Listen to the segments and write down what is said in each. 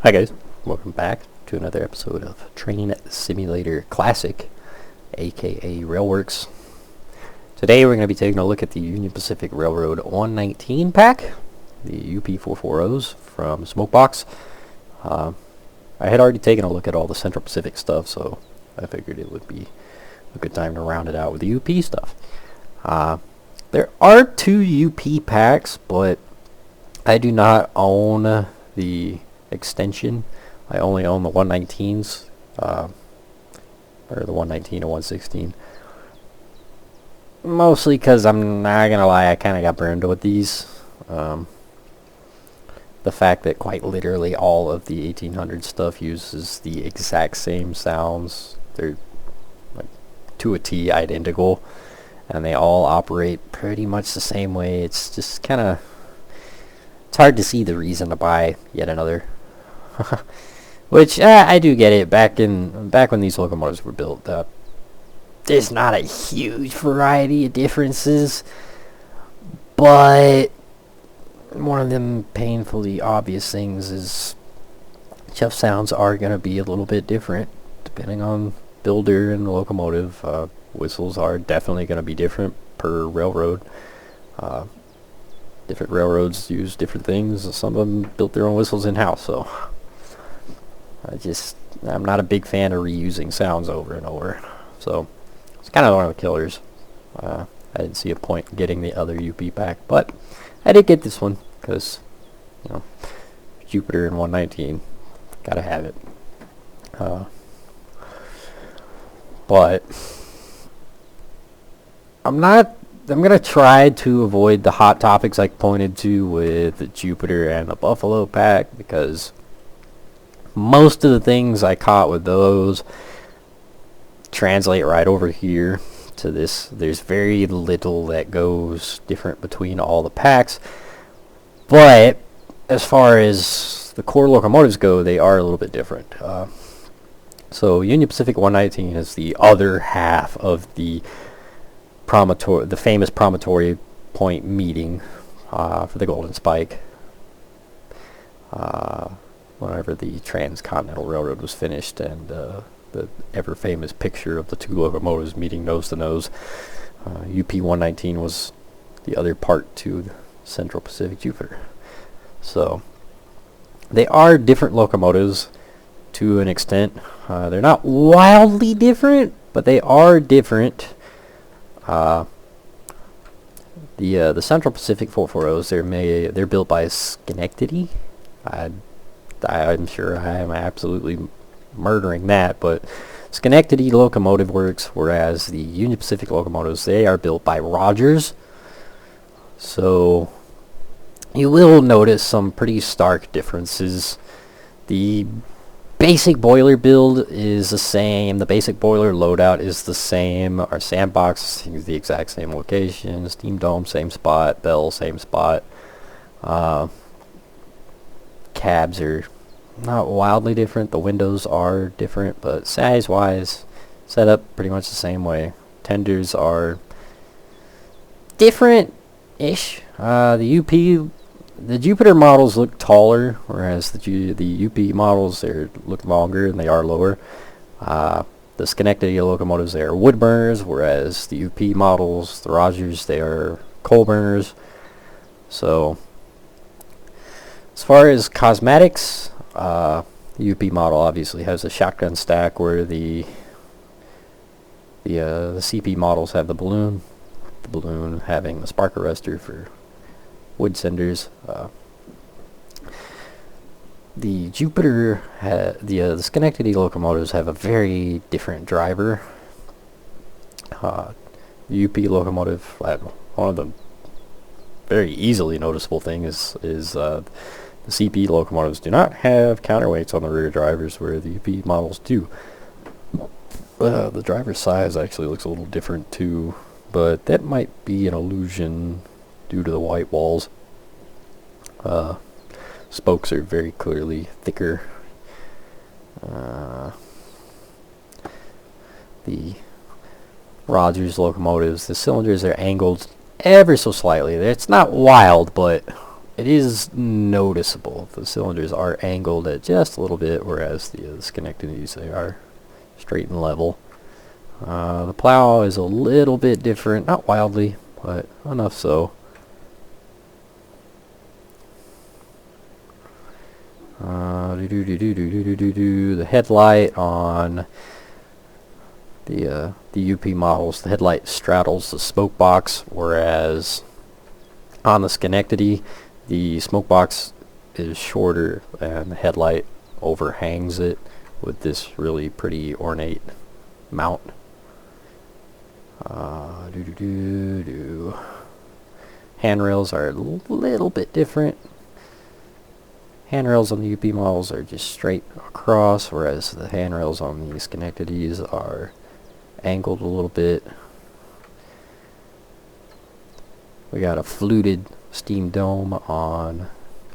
Hi guys, welcome back to another episode of Train Simulator Classic, aka Railworks. Today we're going to be taking a look at the Union Pacific Railroad 119 pack, the UP440s from Smokebox. I had already taken a look at all the Central Pacific stuff, so I figured it would be a good time to round it out with the UP stuff. There are two UP packs, but I do not own the extension. I only own the 119s, or the 119 and 116. Mostly because I'm not gonna lie, I kind of got burned with these. The fact that quite literally all of the 1800 stuff uses the exact same sounds. They're like to a T identical, and they all operate pretty much the same way. It's just kind of, it's hard to see the reason to buy yet another. Which I do get it. Back when these locomotives were built, there's not a huge variety of differences, but one of them painfully obvious things is chuff sounds are going to be a little bit different depending on builder and the locomotive. Whistles are definitely going to be different per railroad. Different railroads use different things. Some of them built their own whistles in-house, so I'm not a big fan of reusing sounds over and over. So it's kind of one of the killers. I didn't see a point in getting the other UP pack, but I did get this one because, you know, Jupiter and 119, gotta have it. But I'm gonna try to avoid the hot topics I pointed to with the Jupiter and the Buffalo pack, because most of the things I caught with those translate right over here to this. There's very little that goes different between all the packs, but as far as the core locomotives go, they are a little bit different. So Union Pacific 119 is the other half of the famous Promontory Point meeting for the Golden Spike. Whenever the Transcontinental Railroad was finished, and the ever-famous picture of the two locomotives meeting nose to nose. UP 119 was the other part to the Central Pacific Jupiter. So they are different locomotives to an extent. They're not wildly different, but they are different. The Central Pacific 440s, they're built by Schenectady. I'm sure I am absolutely murdering that, but Schenectady Locomotive Works, whereas the Union Pacific locomotives, they are built by Rogers. So you will notice some pretty stark differences. The basic boiler build is the same. The basic boiler loadout is the same. Our sandbox is the exact same location. Steam dome, same spot. Bell, same spot. Cabs are not wildly different. The windows are different, but size-wise, set up pretty much the same way. Tenders are different-ish. The Jupiter models look taller, whereas the UP models, they look longer and they are lower. The Schenectady locomotives, they are wood burners, whereas the UP models, the Rogers, they are coal burners. So as far as cosmetics, the UP model obviously has a shotgun stack, where the CP models have the balloon having the spark arrestor for wood cinders. The Jupiter, the Schenectady locomotives have a very different driver. The UP locomotive, one of the very easily noticeable things is the CP locomotives do not have counterweights on the rear drivers, where the UP models do. The driver's size actually looks a little different too, but that might be an illusion due to the white walls. Spokes are very clearly thicker. The Rogers locomotives, the cylinders are angled ever so slightly. It's not wild, but it is noticeable. The cylinders are angled at just a little bit, whereas the Schenectadies, they are straight and level. The plow is a little bit different, not wildly, but enough so. The headlight on the UP models, the headlight straddles the Smokebox, whereas on the Schenectady, the Smokebox is shorter and the headlight overhangs it with this really pretty ornate mount. Handrails are a little bit different. Handrails on the UP models are just straight across, whereas the handrails on the Schenectadies are angled a little bit. We got a fluted steam dome on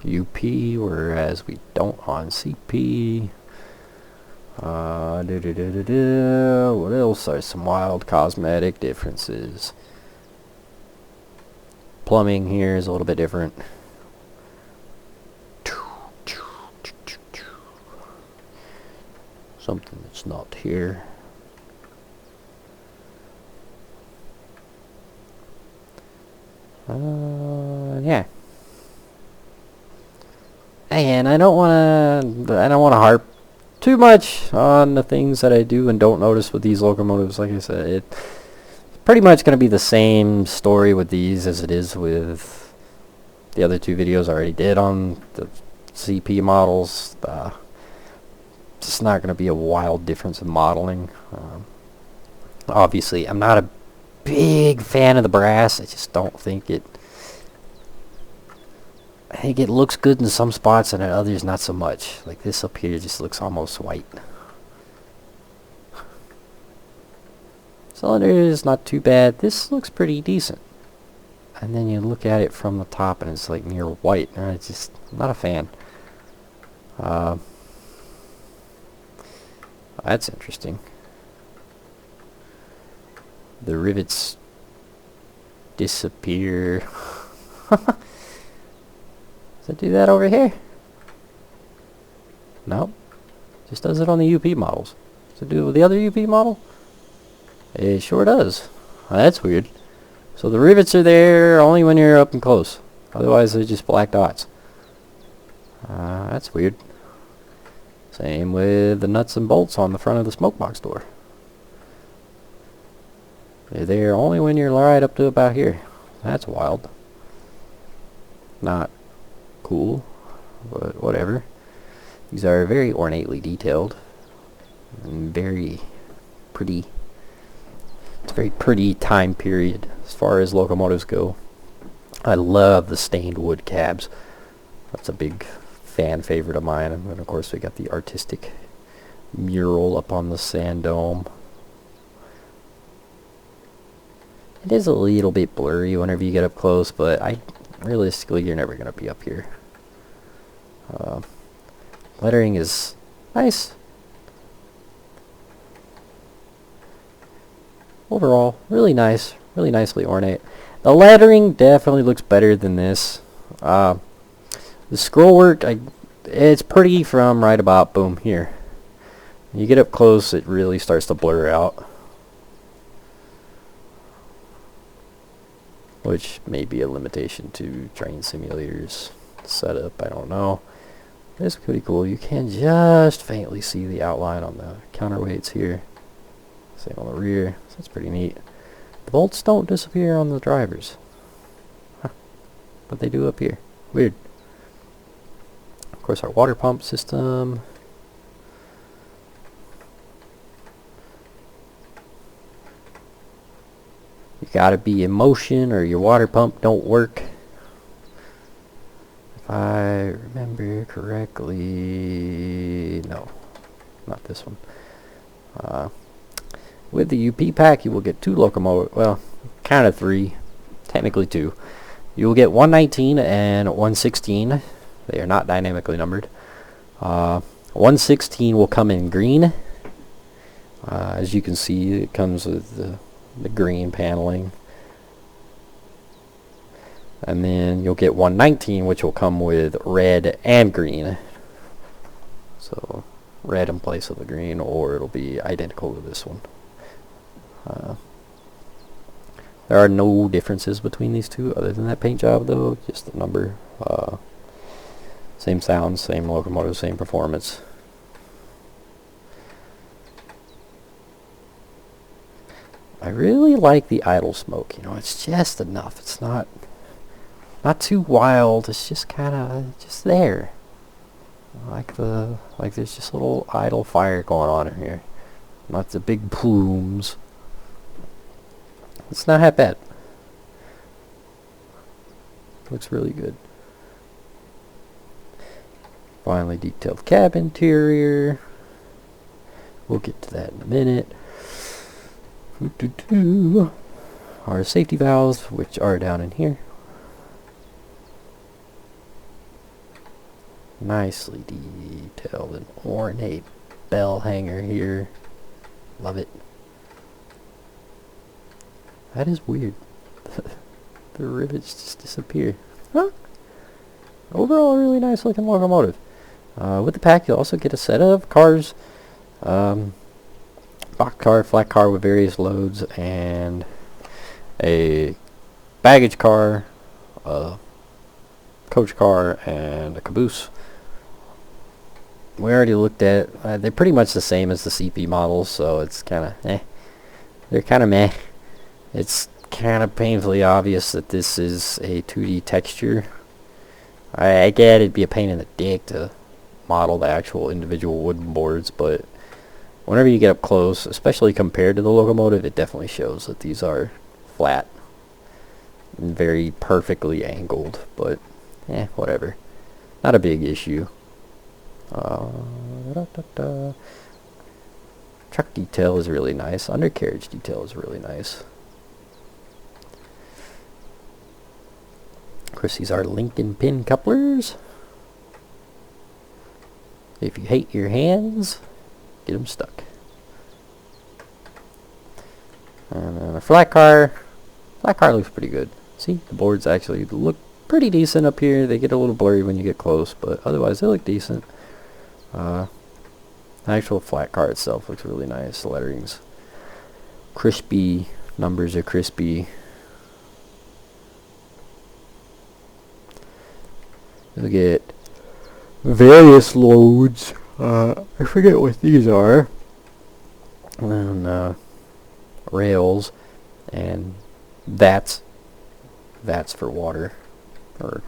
UP, whereas we don't on CP. What else are some wild cosmetic differences? Plumbing here is a little bit different. Something that's not here. Yeah. And I don't want to harp too much on the things that I do and don't notice with these locomotives. Like I said, it's pretty much going to be the same story with these as it is with the other two videos I already did on the CP models. It's not going to be a wild difference in modeling. Obviously, I'm not a big fan of the brass. I just don't think it... I think it looks good in some spots and in others not so much. Like this up here just looks almost white. Cylinder is not too bad. This looks pretty decent. And then you look at it from the top and it's like near white. It's just, I'm not a fan. That's interesting. The rivets disappear. Does it do that over here? Nope. Just does it on the UP models. Does it do it with the other UP model? It sure does. That's weird. So the rivets are there only when you're up and close. Otherwise they're just black dots. That's weird. Same with the nuts and bolts on the front of the Smokebox door. They're there only when you're right up to about here. That's wild. Not cool, but whatever. These are very ornately detailed and very pretty. It's a very pretty time period as far as locomotives go. I love the stained wood cabs. That's a big fan favorite of mine. And of course we got the artistic mural up on the sand dome. It is a little bit blurry whenever you get up close, but realistically you're never going to be up here. Lettering is nice. Overall, really nice, really nicely ornate. The lettering definitely looks better than this. The scroll work, it's pretty from right about boom here. You get up close, it really starts to blur out, which may be a limitation to train simulators setup. I don't know. It's pretty cool. You can just faintly see the outline on the counterweights here. Same on the rear. So that's pretty neat. The bolts don't disappear on the drivers. Huh. But they do up here. Weird. Of course, our water pump system. You gotta be in motion or your water pump don't work. If I remember correctly, no, not this one. With the UP pack, you will get two locomotives. Well, kind of three, technically two. You will get 119 and 116. They are not dynamically numbered. 116 will come in green. As you can see, it comes with the green paneling. And then you'll get 119, which will come with red and green. So red in place of the green, or it'll be identical to this one. There are no differences between these two other than that paint job, though. Just the number. Same sound, same locomotive, same performance. I really like the idle smoke. You know, it's just enough. It's not too wild. It's just kind of just there. Like there's just a little idle fire going on in here. Not the big plumes. It's not that bad. Looks really good. Finely detailed cab interior. We'll get to that in a minute. Our safety valves, which are down in here. Nicely detailed and ornate bell hanger here. Love it. That is weird. The rivets just disappear. Huh? Overall, a really nice looking locomotive. With the pack, you'll also get a set of cars. Box car, flat car with various loads, and a baggage car, a coach car, and a caboose. We already looked at, they're pretty much the same as the CP models, so it's kind of eh. They're kind of meh. It's kind of painfully obvious that this is a 2D texture. I get it'd be a pain in the dick to model the actual individual wooden boards, but whenever you get up close, especially compared to the locomotive, it definitely shows that these are flat and very perfectly angled, but whatever. Not a big issue. Truck detail is really nice. Undercarriage detail is really nice. Of course, these are Lincoln pin couplers. If you hate your hands, get them stuck. And then a flat car. Flat car looks pretty good. See, the boards actually look pretty decent up here. They get a little blurry when you get close, but otherwise they look decent. The actual flat car itself looks really nice. The lettering's crispy. Numbers are crispy. You'll get various loads. I forget what these are. And rails, and that's for water or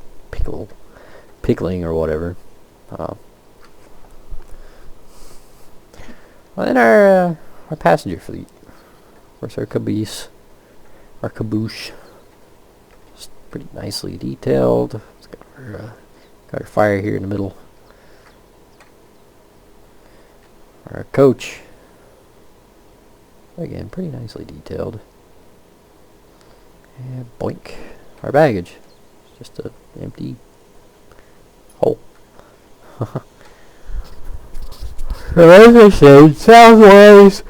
pickling or whatever. Well, then our passenger fleet. Of course, our caboose, just pretty nicely detailed. It's got our fire here in the middle. Our coach, again, pretty nicely detailed. And boink, our baggage, it's just an empty hole. So as I said, sound-wise,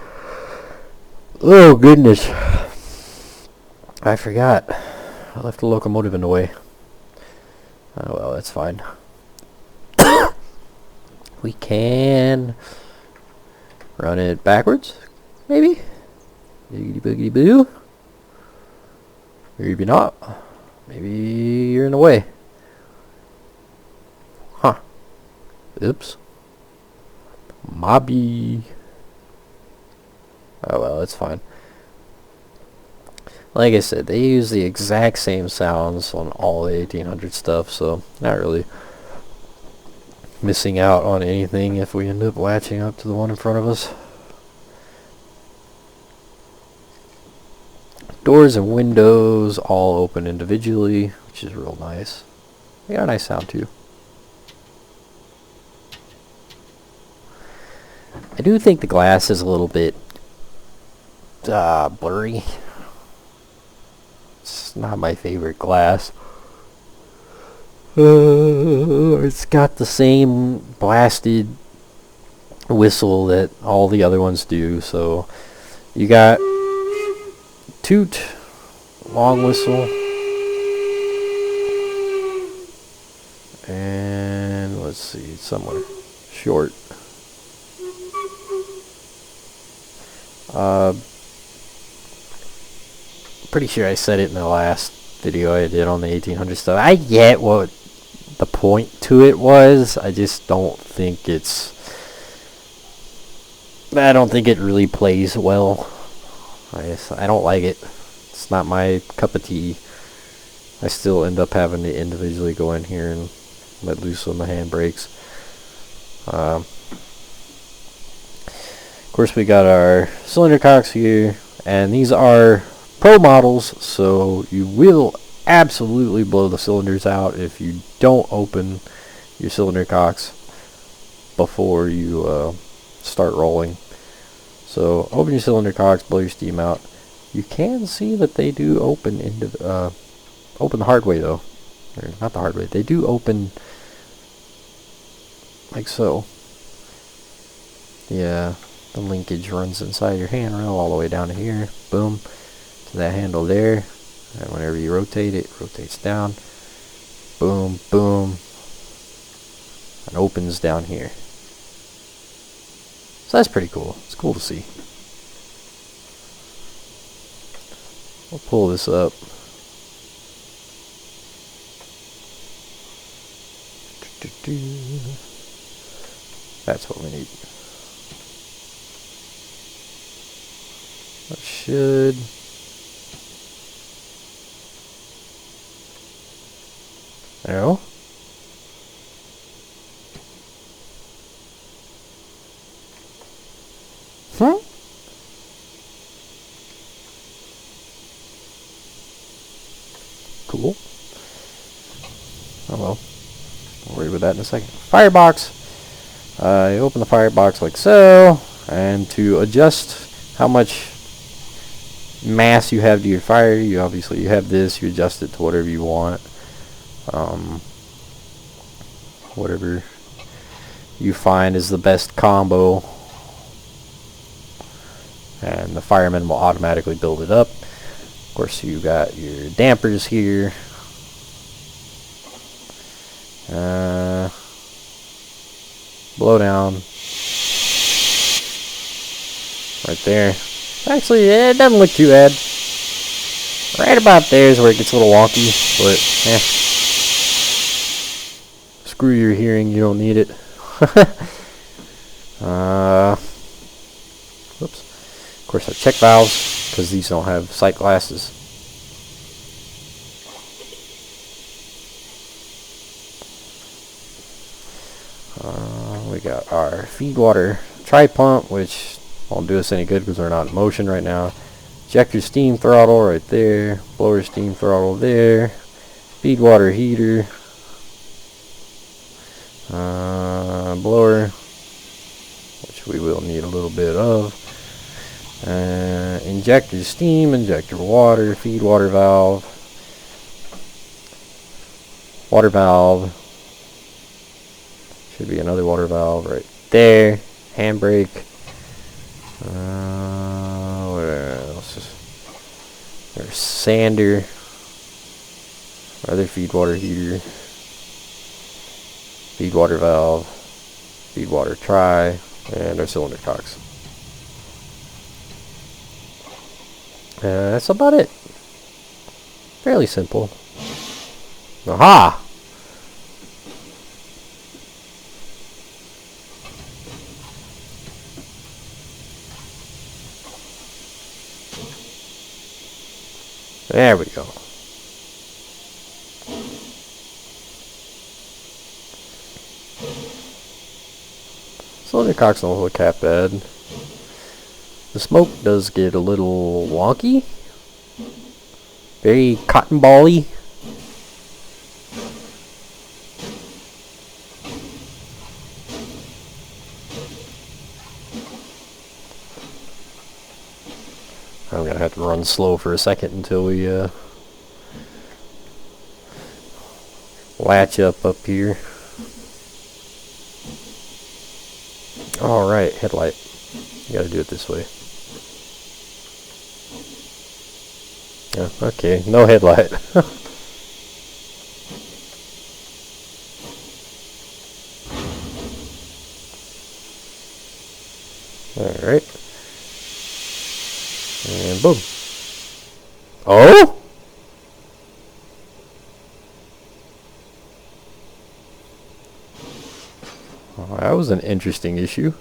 oh goodness, I forgot. I left the locomotive in the way. Oh well, that's fine. We can run it backwards, maybe? Biggity boogity boo. Maybe not. Maybe you're in the way. Huh. Oops. Mobby. Oh well, it's fine. Like I said, they use the exact same sounds on all the 1800 stuff, so not really missing out on anything if we end up latching up to the one in front of us. Doors and windows all open individually, which is real nice. They got a nice sound too. I do think the glass is a little bit blurry. It's not my favorite glass. It's got the same blasted whistle that all the other ones do. So you got toot, long whistle, somewhere short. Pretty sure I said it in the last video I did on the 1800 stuff. I get what the point to it was. I just don't think it's... I don't think it really plays well. I don't like it. It's not my cup of tea. I still end up having to individually go in here and let loose on the handbrakes. Of course, we got our cylinder cocks here, and these are pro models, so you will absolutely blow the cylinders out if you don't open your cylinder cocks before you start rolling. So open your cylinder cocks, blow your steam out. You can see that they do open into open the hard way though, or not the hard way. They do open like so. Yeah, the linkage runs inside your handrail all the way down to here. Boom, to that handle there. And whenever you rotate it, it rotates down. Boom, boom, and opens down here. So that's pretty cool. It's cool to see. We'll pull this up. That's what we need. That should... No. Cool. Oh well. We'll worry about that in a second. Firebox. You open the firebox like so, and to adjust how much mass you have to your fire, you have this. You adjust it to whatever you want. Whatever you find is the best combo, and the fireman will automatically build it up. Of course, you got your dampers here. Blow down right there. Actually, it doesn't look too bad. Right about there is where it gets a little wonky, but screw your hearing, you don't need it. Whoops. Of course, our check valves, because these don't have sight glasses. We got our feed water tri-pump, which won't do us any good because we're not in motion right now. Injector steam throttle right there. Blower steam throttle there. Feed water heater. Blower, which we will need a little bit of. Injector steam, injector water, feed water valve. Water valve. Should be another water valve right there. Handbrake. What else? There's sander. Other feed water heater. Feed water valve. Feed water tri. And our cylinder cocks. That's about it. Fairly simple. Aha! There we go. Cylinder cocks don't look half bad. The smoke does get a little wonky. Very cotton ball-y. I'm gonna have to run slow for a second until we latch up here. Alright, headlight. You gotta do it this way. Yeah, okay, no headlight. Alright. And boom. Oh? Well, that was an interesting issue.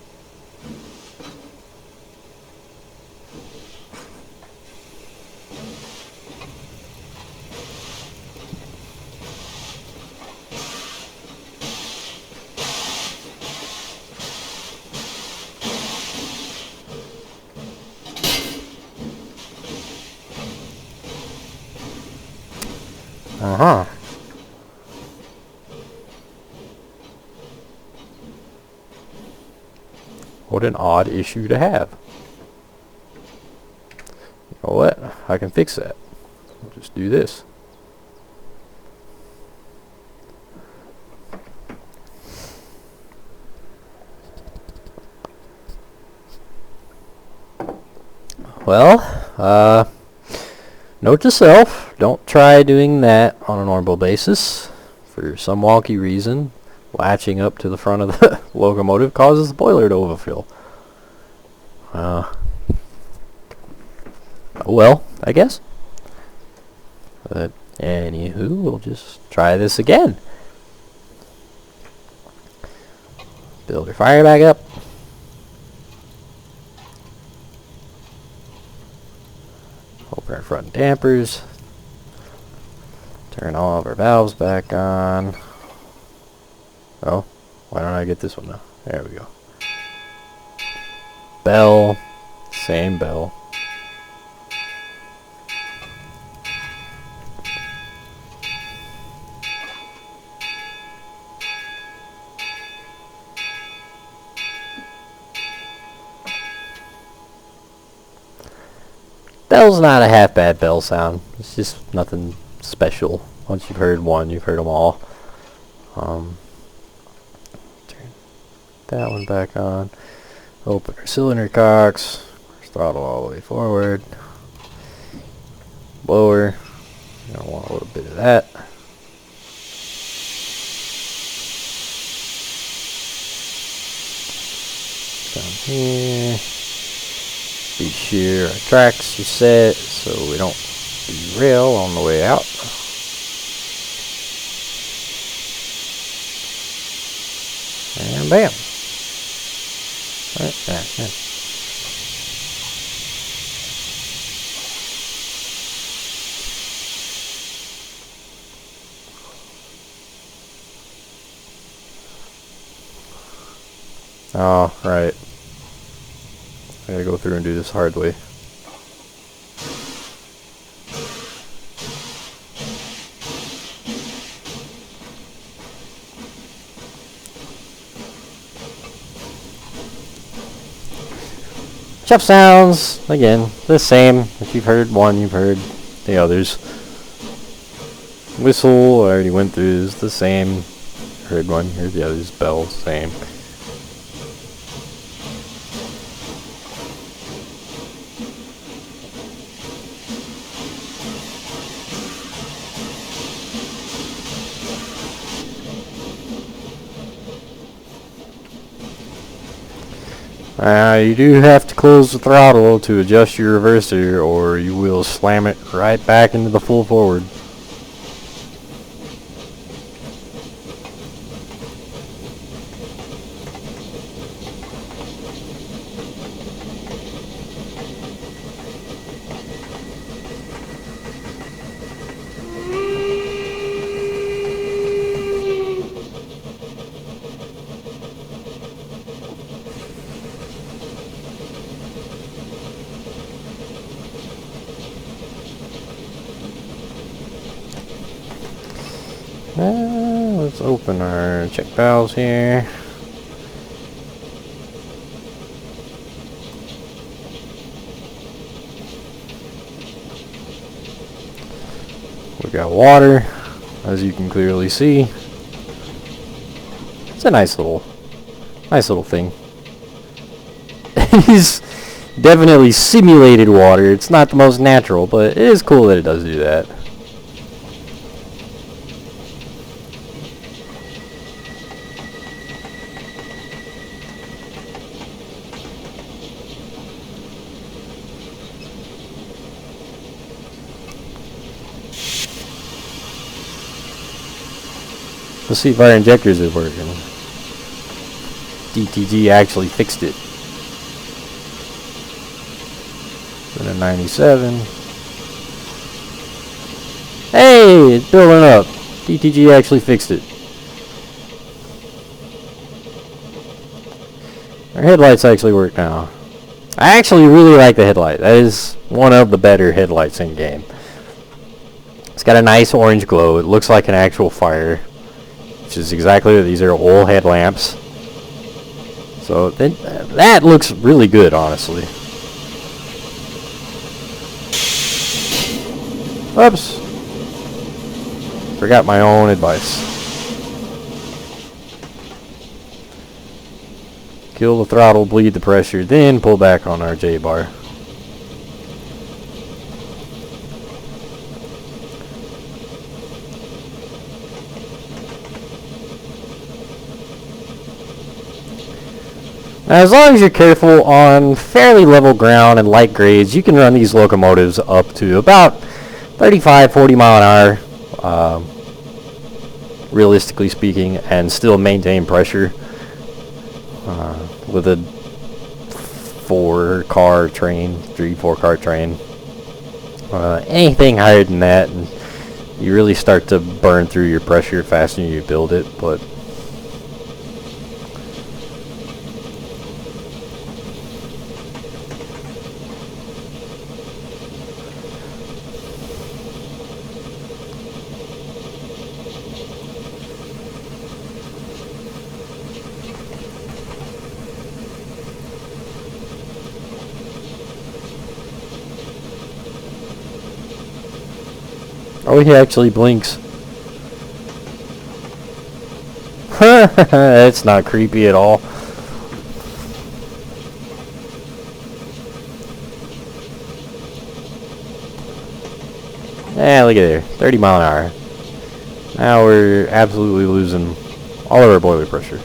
Uh-huh. What an odd issue to have. You know what? I can fix that. I'll just do this. Well, note to self, don't try doing that on a normal basis. For some wonky reason, latching up to the front of the locomotive causes the boiler to overfill. Oh well, I guess. But anywho, we'll just try this again. Build your fire back up. Open our front dampers. Turn all of our valves back on. Oh, why don't I get this one now? There we go. Bell. Same bell. Bell's not a half bad bell sound. It's just nothing special. Once you've heard one, you've heard them all. Turn that one back on. Open our cylinder cocks. Throttle all the way forward. Blower. You're gonna want a little bit of that. Down here. Be sure our tracks are set so we don't derail on the way out. And bam. Right. Oh, right. I gotta go through and do this hard way. Chuff sounds, again, the same. If you've heard one, you've heard the others. Whistle, I already went through, is the same. Heard one, heard the others. Bell, same. You do have to close the throttle to adjust your reverser, or you will slam it right back into the full forward. Let's open our check valves here. We got water, as you can clearly see. It's a nice little thing. It is definitely simulated water. It's not the most natural, but it is cool that it does do that. Let's see if our injectors are working. DTG actually fixed it. Been a 97. Hey, it's building up. DTG actually fixed it. Our headlights actually work now. I actually really like the headlight. That is one of the better headlights in game. It's got a nice orange glow. It looks like an actual fire, which is exactly what these are, oil headlamps. So that looks really good, honestly. Oops. Forgot my own advice. Kill the throttle, bleed the pressure, then pull back on our J-bar. Now, as long as you're careful on fairly level ground and light grades, you can run these locomotives up to about 35-40 mile an hour, realistically speaking, and still maintain pressure with a 4-car train, 3-4-car train. Anything higher than that, and you really start to burn through your pressure faster than you build it, but oh, he actually blinks. It's not creepy at all. Yeah, look at there. 30 mile an hour. Now we're absolutely losing all of our boiler pressure.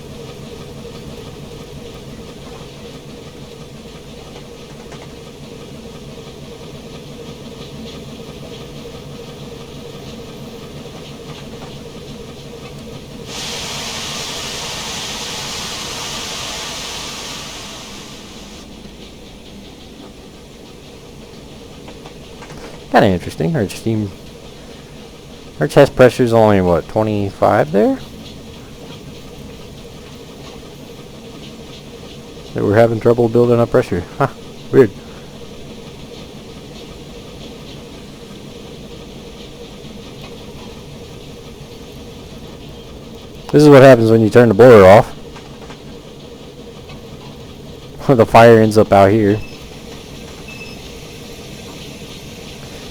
Kind of interesting. Our chest pressure is only what, 25 there? So we're having trouble building up pressure. Huh, weird. This is what happens when you turn the boiler off. The fire ends up out here.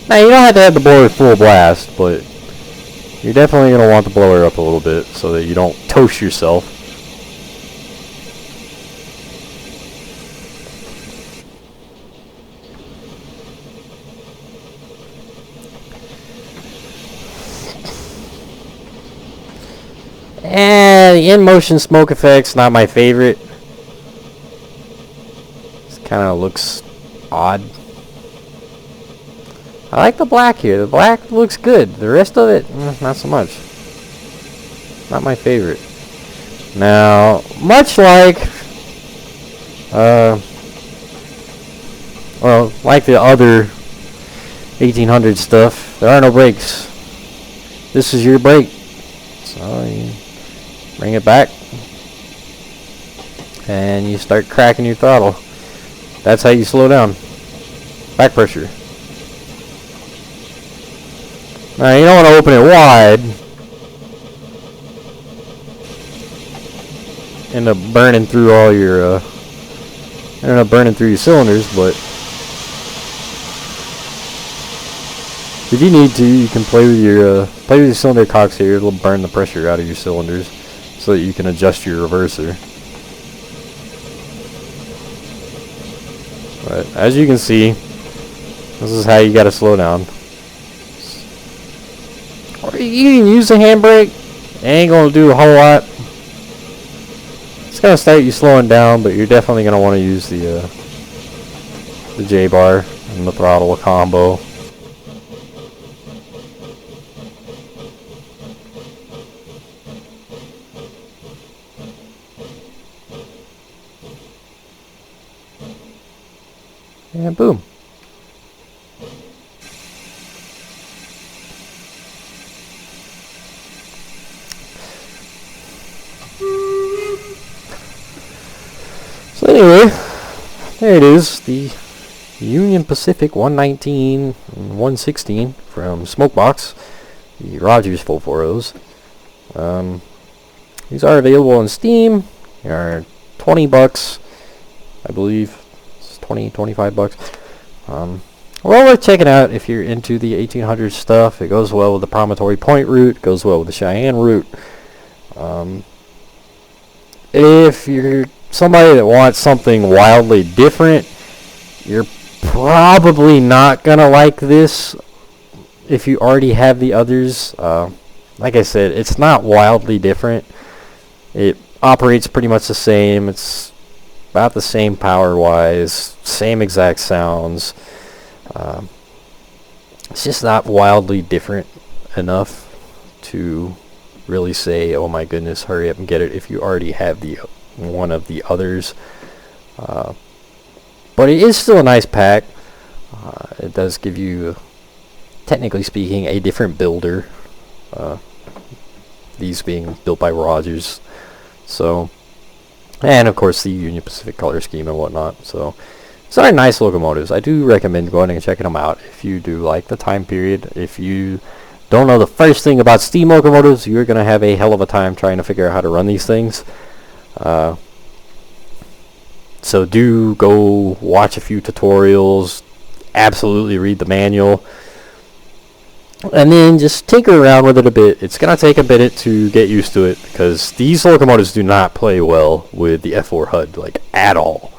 Now, you don't have to have the boiler full blast, but you're definitely going to want the blower up a little bit so that you don't toast yourself. And the in-motion smoke effect's not my favorite. It kind of looks odd. I like the black here. The black looks good. The rest of it, not so much. Not my favorite. Now, much like, well, like the other 1800 stuff, there are no brakes. This is your brake. So you bring it back, and you start cracking your throttle. That's how you slow down. Back pressure. Now, you don't want to open it wide. End up burning through all your cylinders, but if you need to, you can play with your cylinder cocks here. It'll burn the pressure out of your cylinders so that you can adjust your reverser. But as you can see, this is how you got to slow down. Or you can use the handbrake. It ain't gonna do a whole lot. It's gonna start you slowing down, but you're definitely gonna want to use the J-bar and the throttle combo. And boom. So anyway, there it is, the Union Pacific 119 and 116 from Smokebox, the Rogers 440s. These are available on Steam. They are $20, I believe. It's 25 bucks. Well worth checking out if you're into the 1800s stuff. It goes well with the Promontory Point route. Goes well with the Cheyenne route. If you're somebody that wants something wildly different, you're probably not gonna like this if you already have the others. Like I said, it's not wildly different. It operates pretty much the same. It's about the same power-wise, same exact sounds. It's just not wildly different enough to really say, oh my goodness, hurry up and get it if you already have the one of the others. But it is still a nice pack. It does give you, technically speaking, a different builder. These being built by Rogers. So, and of course the Union Pacific color scheme and whatnot. So, these are nice locomotives. I do recommend going and checking them out if you do like the time period. If you don't know the first thing about steam locomotives, you're going to have a hell of a time trying to figure out how to run these things. So do go watch a few tutorials, absolutely read the manual, and then just tinker around with it a bit. It's going to take a bit to get used to it, because these locomotives do not play well with the F4 HUD, like, at all.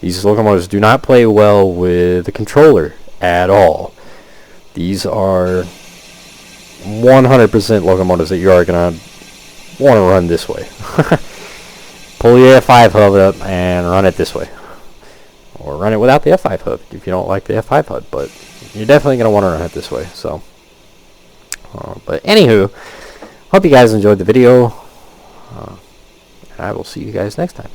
These locomotives do not play well with the controller at all. These are 100% locomotives that you are going to want to run this way. Pull your F5 hub up and run it this way. Or run it without the F5 hub if you don't like the F5 HUD, but you're definitely going to want to run it this way. So, but anywho, hope you guys enjoyed the video. And I will see you guys next time.